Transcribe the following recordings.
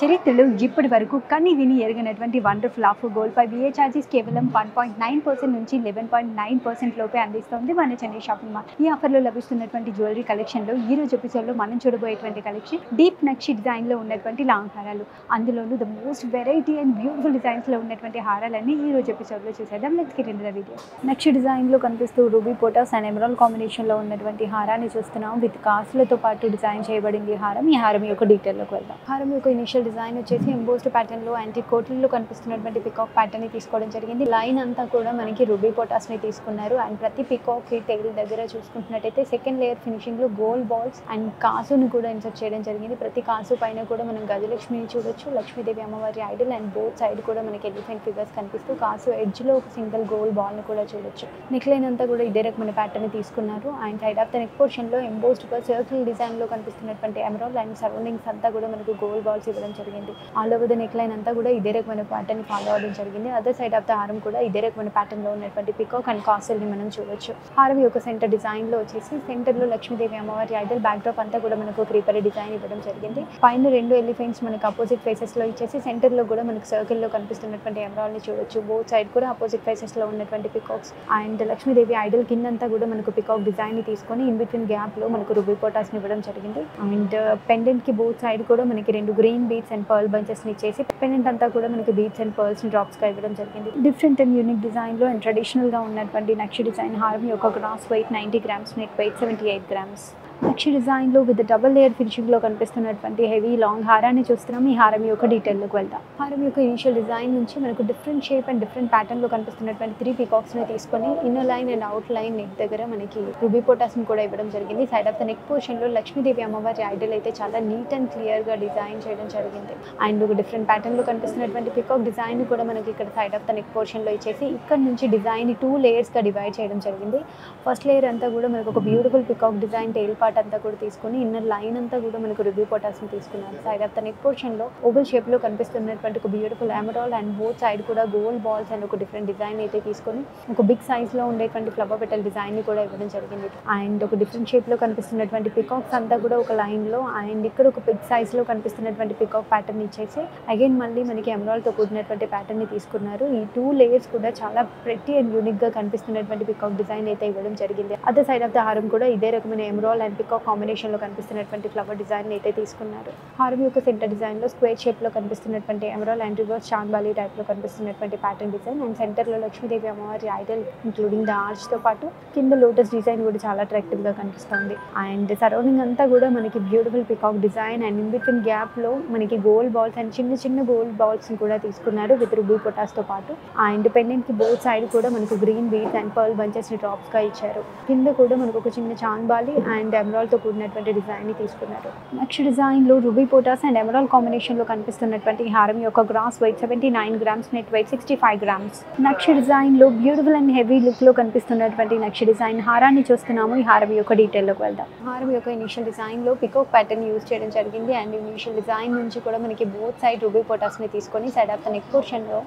చరిత్రలో ఇప్పటి వరకు కన్ని విని ఎరగనటువంటి వండర్ఫుల్ ఆఫర్ గోల్డ్ పై విఏ ఛార్జెస్ కేవలం 1.9% నుంచి 11.9% లోపే అందిస్తోంది మన చెన్నై షాపింగ్ మాల్. ఈ ఆఫర్లో లభిస్తున్నటువంటి జ్యువెలరీ కలెక్షన్లో ఈ రోజు ఎపిసోడ్లో మనం చూడబోయేటువంటి కలెక్షన్ డీప్ నక్షి డిజైన్లో ఉన్నటువంటి లాంగ్ హారాలు. అందులోనూ the most variety and beautiful డిజైన్స్లో ఉన్నటువంటి హారాలన్నీ ఈ రోజు ఎపిసోడ్లో చూసేద్దాం. Let's get into the video. Nakshi డిజైన్లో కనిపిస్తూ రూబీ పోటాస్ అండ్ ఎమరాల్డ్ కాంబినేషన్లో ఉన్నటువంటి హారాన్ని చూస్తున్నాం. విత్ కాసులతో పాటు డిజైన్ చేయబడింది హారం. ఈ హారం యొక్క డీటెయిల్లోకి వెళ్దాం. హారం యొక్క ఇనిషియల్ డిజైన్ వచ్చేసి ఎంబోస్డ్ ప్యాటర్న్ లో యాంటీ కోటిల్లో కనిపిస్తున్నటువంటి పికాక్ ప్యాటర్న్ ని తీసుకోవడం జరిగింది. లైన్ అంతా కూడా మనకి రూబీ పోటాస్ ని తీసుకున్నారు. అండ్ ప్రతి పికాక్ టైల్ దగ్గర చూసుకుంటున్నట్టయితే సెకండ్ లేయర్ ఫినిషింగ్ లో గోల్డ్ బాల్స్ అండ్ కాసుని కూడా ఇన్సర్ట్ చేయడం జరిగింది. ప్రతి కాసు పైన కూడా మనం గజలక్ష్మిని చూడొచ్చు. లక్ష్మీదేవి అమ్మవారి ఐడల్ అండ్ బోత్ సైడ్ కూడా మనకి ఎలిఫెంట్ ఫిగర్స్ కనిపిస్తూ కాసు ఎడ్జ్ లో ఒక సింగిల్ గోల్డ్ బాల్ ని కూడా చూడొచ్చు. నెక్ లైన్ అంతా కూడా ఇదే రకమైన ప్యాటర్న్ ని తీసుకున్నారు. And side of the neck portion లో ఎంబోస్డ్ గా సర్కిల్ డిజైన్ లో కనిపిస్తున్నటువంటి ఎమరాల్డ్ అండ్ సరౌండింగ్స్ అంతా కూడా మనకు గోల్డ్ బాల్స్ ఇవ్వడం జరిగింది. All over the neck line అంతా కూడా ఇదే రకమైన ప్యాటర్న్ ఫాలో అవ్వడం జరిగింది. అదర్ సైడ్ ఆఫ్ ద హారం కూడా ఇదే రకమైన ప్యాటర్న్ లో ఉన్నటువంటి పికాక్ అండ్ కాసుల్ ని మనం చూడొచ్చు. హారం యొక్క సెంటర్ డిజైన్ లో వచ్చేసి సెంటర్ లో లక్ష్మీదేవి అమ్మవారి ఐడల్ బ్యాక్ డ్రాప్ అంతా కూడా మనకు క్రీపర్ డిజైన్ ఇవ్వడం జరిగింది. పైన రెండు ఎలిఫెంట్స్ మనకు అపోజిట్ ఫేసెస్ లో ఇచ్చేసి సెంటర్ లో కూడా మనకు సర్కిల్ లో కనిపిస్తున్నటువంటి ఎమరాల్డ్ ని చూడొచ్చు. బోత్ సైడ్ కూడా అపోజిట్ ఫేసెస్ లో ఉన్నటువంటి పికాక్స్ అండ్ లక్ష్మీదేవి ఐడల్ కిందంతా కూడా మనకు పికాక్ డిజైన్ ని తీసుకొని ఇన్ బిట్వీన్ గ్యాప్ లో మనకు రూబీ పోటాస్ ని ఇవ్వడం జరిగింది. అండ్ పెండెంట్ కి బోత్ సైడ్ కూడా మనకి రెండు green beads and pearl bunches ని ఇచ్చేసి పెండెంట్ అంతా కూడా మనకి బీడ్స్ అండ్ పర్ల్స్ డ్రాప్స్ గా ఇవ్వడం జరిగింది. డిఫరెంట్ అండ్ యూనిక్ డిజైన్ లో అండ్ ట్రెడిషనల్ గా ఉన్నటువంటి నక్షి డిజైన్ హారం యొక్క gross weight 90 grams, net weight 78 grams. నక్షి డిజైన్ లో విత్ డబుల్ లేయర్ ఫినిషింగ్ లో కనిపిస్తున్నటువంటి హెవీ లాంగ్ హారాన్ని చూస్తున్నాం. ఈ హారం యొక్క డీటెయిల్లోకి వెళ్దాం. హారం యొక్క ఇనిషియల్ డిజైన్ నుంచి మనకు different shape and different pattern లో కనిపిస్తున్నటువంటి 3 పికాక్స్ ని తీసుకొని inner line and out line neck దగ్గర మనకి రూబీ పోటాస్ ని కూడా ఇవ్వడం జరిగింది. Side of the neck portion లో లక్ష్మీదేవి అమ్మవారి ఐడల్ అయితే చాలా నీట్ అండ్ క్లియర్ గా డిజైన్ చేయడం జరిగింది. అండ్ ఒక డిఫరెంట్ ప్యాటర్న్ లో కనిపిస్తున్నటువంటి పికాక్ డిజైన్ కూడా మనకి ఇక్కడ side of the neck portion లో ఇచ్చేసి ఇక్కడ నుంచి డిజైన్ 2 లేయర్స్ గా డివైడ్ చేయడం జరిగింది. ఫస్ట్ లేయర్ అంతా కూడా మనకు ఒక beautiful peacock design tail part అంతా కూడా తీసుకొని ఇన్నర్ లైన్ అంతా కూడా మనకు రూబీ పోటాస్ ని తీసుకున్నారు. Side of the neck portion లో ఓవల్ షేప్ లో కనిపిస్తున్నటువంటి ఒక beautiful emerald and both side కూడా గోల్డ్ బాల్స్ అండ్ ఒక డిఫరెంట్ డిజైన్ అయితే తీసుకొని ఒక బిగ్ సైజ్ లో ఉండేటువంటి ఫ్లవర్ పెటల్ డిజైన్ ని కూడా ఇవ్వడం జరిగింది. అండ్ ఒక డిఫరెంట్ షేప్ లో కనిపిస్తున్నటువంటి పికాక్స్ అంతా కూడా ఒక లైన్ లో అండ్ ఇక్కడ ఒక బిగ్ సైజ్ లో కనిపిస్తున్నటువంటి పికాక్ ప్యాటర్న్ ఇచ్చేసి అగైన్ మళ్ళీ మనకి ఎమరాల్డ్ తో కూడినటువంటి ప్యాటర్న్ ని తీసుకున్నారు. ఈ 2 లేయర్స్ కూడా చాలా ప్రెటీ అండ్ యూనిక్ గా కనిపిస్తున్నటువంటి పికాక్ డిజైన్ అయితే ఇవ్వడం జరిగింది. అదర్ సైడ్ ఆఫ్ ద హారం కూడా ఇదే రకమైన ఎమరాల్డ్ అండ్ పికాక్ కాంబినేషన్ లో కనిపిస్తున్నటువంటి ఫ్లవర్ డిజైన్ అయితే తీసుకున్నారు. హారం యొక్క సెంటర్ డిజైన్ లో స్క్వేర్ షేప్ లో కనిపిస్తున్నటువంటి emerald and reverse chandbali type లో కనిపిస్తున్నటువంటి ప్యాటర్న్ డిజైన్ అండ్ సెంటర్ లో లక్ష్మీదేవి అమ్మవారి ఐడల్ ఇంక్లూడింగ్ ద ఆర్చ్ తో పాటు కింద లోటస్ డిజైన్ కూడా చాలా అట్రాక్టివ్ గా కనిపిస్తుంది. అండ్ సరౌండింగ్ అంతా కూడా మనకి beautiful peacock design and in between gap లో మనకి గోల్డ్ బాల్స్ అండ్ చిన్న చిన్న గోల్డ్ బాల్స్ కూడా తీసుకున్నారు విత్ రూబీ పొటాస్ తో పాటు. అండ్ పెండెంట్ కి బోత్ సైడ్ కూడా మనకు green beads and pearl bunches ని డ్రాప్స్ గా ఇచ్చారు. కింద కూడా మనకు ఒక చిన్న చాంబాలి అండ్ ఎమరాల్డ్ తో కూడినటువంటి డిజైన్ ని తీసుకున్నారు. నక్షి డిజైన్ లో రూబీ పోటాస్ అండ్ ఎమరాల్డ్ కాంబినేషన్ లో కనిపిస్తున్నటువంటి హారం యొక్క gross weight 79 grams, net weight 65 grams. నక్షి డిజైన్ లో బ్యూటిఫుల్ అండ్ హెవీ లుక్ లో కనిపిస్తున్నటువంటి నక్షి డిజైన్ హారాన్ని చూస్తున్నాము. ఈ హారం యొక్క డీటెయిల్ లోకి వెళ్దాం. హారం యొక్క ఇనిషియల్ డిజైన్ లో పికాక్ ప్యాటర్న్ యూజ్ చేయడం జరిగింది. అండ్ ఇనిషియల్ డిజైన్ నుంచి కూడా మనకి బోత్ సైడ్ రూబీ పోటాస్ ని తీసుకొని side of the neck portion లో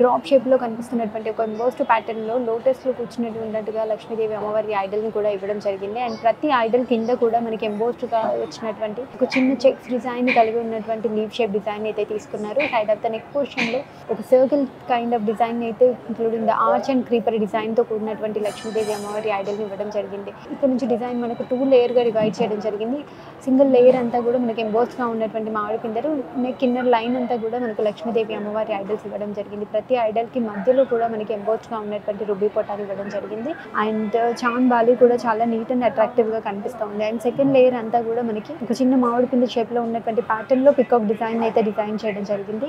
డ్రాప్ షేప్ లో కనిపిస్తున్నటువంటి ఒక ఎంబోస్డ్ ప్యాటర్న్ లో లోటస్ లో కూర్చున్నట్టుగా లక్ష్మీదేవి అమ్మవారి ఐడల్ ని కూడా ఇవ్వడం జరిగింది. అండ్ ప్రతి ఐడల్ కింద కూడా మనకి ఎంబోస్డ్ గా వచ్చినటువంటి ఒక చిన్న చెక్స్ డిజైన్ కలిగి ఉన్నటువంటి లీవ్ షేప్ డిజైన్ అయితే తీసుకున్నారు. Side of the neck portion లో ఒక సర్కిల్ కైండ్ ఆఫ్ డిజైన్ అయితే including the arch and creeper design తో కూడినటువంటి లక్ష్మీదేవి అమ్మవారి ఐడల్ ని ఇవ్వడం జరిగింది. ఇక్కడ నుంచి డిజైన్ మనకు 2 లేయర్ గా డివైడ్ చేయడం జరిగింది. సింగిల్ లేయర్ అంతా కూడా మనకి ఎంబోస్డ్ గా ఉన్నటువంటి మామిడి పిందరు నెక్ ఇన్నర్ లైన్ అంతా కూడా మనకు లక్ష్మీదేవి అమ్మవారి ఐడల్స్ ఇవ్వడం జరిగింది. ప్రతి ఐడల్ కి మధ్యలో కూడా మనకి ఎంబోస్డ్ గా ఉన్నటువంటి రూబీ పొటాని ఇవ్వడం జరిగింది. అండ్ చాన్ బాలి కూడా చాలా నీట్ అండ్ అట్రాక్టివ్ గా కనిపిస్తుంది. అండ్ సెకండ్ లేయర్ అంతా కూడా మనకి ఒక చిన్న మామిడి పిండి షేప్ లో ఉన్నటువంటి ప్యాటర్న్ లో పికాక్ డిజైన్ అయితే డిజైన్ చేయడం జరిగింది.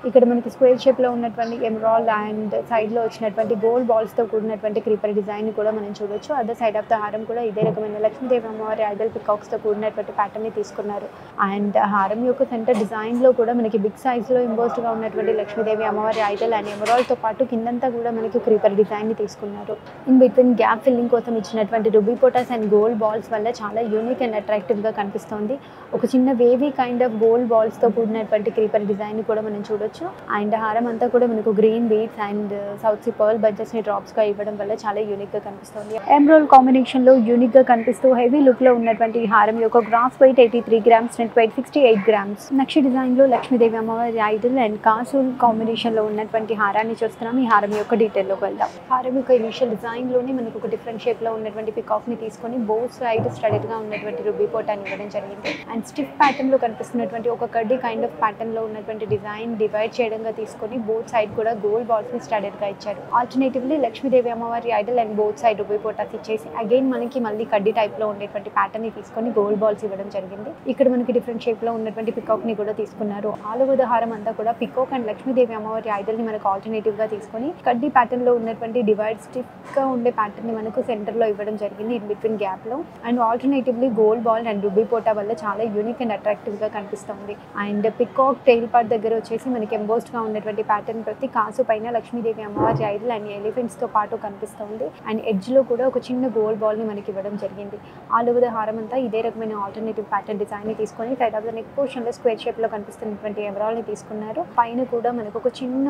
ఇక్కడ మనకి స్క్వేర్ షేప్ లో ఉన్నటువంటి ఎమరాల్డ్ అండ్ సైడ్ లో వచ్చినటువంటి గోల్డ్ బాల్స్ తో కూడినటువంటి క్రీపర్ డిజైన్ ని కూడా మనం చూడొచ్చు. అదర్ సైడ్ ఆఫ్ ద హారం కూడా ఇదే రకమైన లక్ష్మీదేవి అమ్మవారి ఐడల్ పికాక్స్ తో కూడినటువంటి ప్యాటర్న్ ని తీసుకున్నారు. అండ్ హారం యొక్క సెంటర్ డిజైన్ లో కూడా మనకి బిగ్ సైజ్ లో ఇంబోస్డ్ గా ఉన్నటువంటి లక్ష్మీదేవి అమ్మవారి ఐడల్ అండ్ ఎమరాల్డ్ తో పాటు కిందంతా కూడా మనకి క్రీపర్ డిజైన్ ని తీసుకున్నారు. ఇన్ బిట్వీన్ గ్యాప్ ఫిల్లింగ్ కోసం ఇచ్చినటువంటి రూబీ పొటాస్ అండ్ గోల్డ్ బాల్స్ వల్ల చాలా యూనిక్ అండ్ అట్రాక్టివ్గా కనిపిస్తుంది. ఒక చిన్న వేవీ కైండ్ ఆఫ్ గోల్డ్ బాల్స్తో కూడినటువంటి క్రీపర్ డిజైన్ కూడా మనం చూడొచ్చు. అండ్ హారం అంతా కూడా మనకు green beads and south sea pearl బడ్జెట్స్ని డ్రాప్స్గా ఇవ్వడం వల్ల చాలా యూనిక్గా కనిపిస్తుంది. ఎమరాల్డ్ కాంబినేషన్లో యూనిక్గా కనిపిస్తూ హెవీ లుక్లో ఉన్నటువంటి ఈ హారం యొక్క gross weight 83 grams, net weight 68 grams. Nakshi డిజైన్లో లక్ష్మీదేవి అమ్మవారి ఐడల్ అండ్ కాసుల్ కాంబినేషన్లో ఉన్నటువంటి హారాన్ని చూస్తున్నాం. ఈ హారం యొక్క డీటెయిల్లోకి వెళ్దాం. హారం యొక్క ఇనిషియల్ డిజైన్లోనే మనకు ఒక డిఫరెంట్ షేప్లో ఉన్నటువంటి పికాక్ని తీసుకొని బోత్ సైడ్ స్ట్రైట్గా ఉన్నటువంటి రుబీ పోటాన్ని ఇవ్వడం జరిగింది. అండ్ స్టిఫ్ ప్యాటర్న్లో కనిపిస్తున్నటువంటి ఒక కడ్డీ కైండ్ ఆఫ్ ప్యాటర్న్లో ఉన్నటువంటి డిజైన్ డివైడ్ చేయడంగా తీసుకొని బోత్ సైడ్ కూడా గోల్డ్ బాల్స్ని స్ట్రైట్గా ఇచ్చారు. ఆల్టర్నేటివ్లీ లక్ష్మీదేవి అమ్మవారి idol and both side ruby పోటాస్ ఇచ్చేసి అగైన్ మనకి మళ్ళీ కడ్డీ టైప్లో ఉండేటువంటి ప్యాటర్న్ని తీసుకొని గోల్డ్ బాల్స్ ఇవ్వడం జరిగింది. ఇక్కడ మనకి డిఫరెంట్ షేప్లో ఉన్నటువంటి పికాక్ని కూడా తీసుకున్నారు. ఆల్ ఓవర్ ద హారం అంతా కూడా పికాక్ అండ్ లక్ష్మీదేవి అమ్మవారి ఐడల్ని మనకు ఆల్టర్నేటివ్గా తీసుకొని కడ్డీ ప్యాటర్న్లో ఉన్నటువంటి డివైడ్ స్టిఫ్గా ఉండే ప్యాటర్న్ని మనకు సెంటర్లో ఇవ్వడం జరిగింది ఇన్ బిట్వీన్ గ్యాప్లో. And alternatively gold ball and ruby పోటా వల్ల చాలా యూనిక్ అండ్ అట్రాక్టివ్గా కనిపిస్తుంది. అండ్ పికాక్ టెయిల్ పార్ట్ దగ్గర వచ్చేసి మనకి ఎంబోస్డ్గా ఉన్నటువంటి ప్యాటర్న్ ప్రతి కాసు పైన లక్ష్మీదేవి అమ్మవారి ఐడల్ అండ్ ఎలిఫెంట్స్తో పాటు కనిపిస్తుంది. అండ్ ఎడ్జ్లో కూడా ఒక చిన్న గోల్డ్ బాల్ని మనకి ఇవ్వడం జరిగింది. ఆల్ ఓవర్ ద హారం అంతా ఇదే రకమైన ఆల్టర్నేటివ్ ప్యాటర్న్ డిజైన్ని తీసుకొని సైడ్ ఆఫ్ ద నెక్ పోర్షన్లో స్క్వేర్ షేప్లో కనిపిస్తున్నటువంటి ఎమరాల్డ్ని తీసుకున్నారు. పైన కూడా మనకు ఒక చిన్న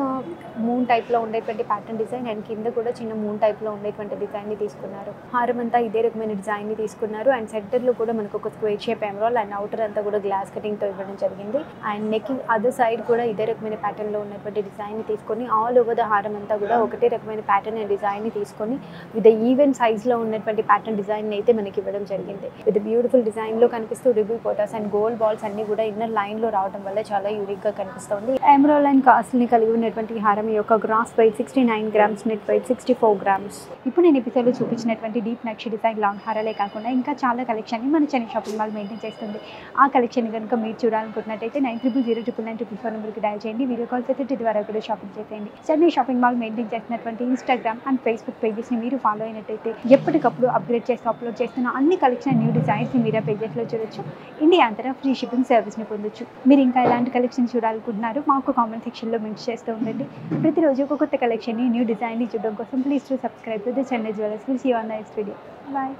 మూన్ టైప్లో ఉండేటువంటి ప్యాటర్న్ డిజైన్ అండ్ కింద కూడా చిన్న మూన్ టైప్లో ఉండేటువంటి డిజైన్ని తీసుకున్నారు. హారం అంతా ఇదే రకమైన డిజైన్ని తీసుకున్నారు. అండ్ సెంటర్లో కూడా మనకు ఒక square shape emerald and outer అంతా కూడా గ్లాస్ కటింగ్తో ఇవ్వడం జరిగింది. అండ్ నెక్ అదర్ సైడ్ కూడా ఇదే రకమైన ప్యాటర్న్లో ఉన్నటువంటి డిజైన్ని తీసుకొని ఆల్ ఓవర్ ద హారం అంతా కూడా ఒకటే రకమైన ప్యాటర్న్ అండ్ డిజైన్ని తీసుకొని విత్ ఈవెన్ సైజ్లో ఉన్నటువంటి ప్యాటర్న్ డిజైన్ అయితే మనకి ఇవ్వడం జరిగింది. విత్ బ్యూటిఫుల్ డిజైన్లో కనిపిస్తూ రిబీ పోటాస్ అండ్ గోల్డ్ బాల్స్ అన్ని కూడా ఇన్నర్ లైన్లో రావడం వల్ల చాలా యూనిక్గా కనిపిస్తుంది. ఎమరాల్డ్ అండ్ కాస్ట్ని కలిగి ఉన్నటువంటి ఈ హారం యొక్క gross weight 69 grams, net weight 64 grams. ఇప్పుడు నేను ఎపిసోడ్లో చూపించినటువంటి డీప్ నక్షి డిజైన్ లాంగ్ హారాలే కాకుండా ఇంకా చాలా కలెక్షన్ని మన చెన్నై షాపింగ్ మాల్ మెయింటైన్ చేస్తుంది. ఆ కలెక్షన్ కనుక మీరు చూడాలనుకుంటున్నట్టయితే 9000099944 నెంబర్కి డయల్ చేయండి. వీడియో కాల్ ఫెసిలిటీ ద్వారా కూడా షాపింగ్ చేసేయండి. చెన్నై షాపింగ్ మాల్ మెయింటైన్ చేస్తున్నటువంటి ఇన్స్టాగ్రామ్ అండ్ ఫేస్బుక్ పేజెస్ని మీరు ఫాలో అయినట్టయితే ఎప్పటికప్పుడు అప్గ్రేడ్ చేస్తూ అప్లోడ్ చేస్తున్న అన్ని కలెక్షన్ న్యూ డిజైన్స్ని మీరు ఆ పేజెస్లో చూడొచ్చు. ఇండియా అంతటా ఫ్రీ షిప్పింగ్ సర్వీస్ని పొందొచ్చు. మీరు ఇంకా ఎలాంటి కలెక్షన్ చూడాలనుకుంటున్నారు మాకు కామెంట్ సెక్షన్లో మెన్షన్ చేస్తూ ఉండండి. ప్రతిరోజు ఒక కొత్త కలెక్షన్ని న్యూ డిజైన్ని చూడడం కోసం please to subscribe to the Chennai jewellers. Will see you on the next video. Bye.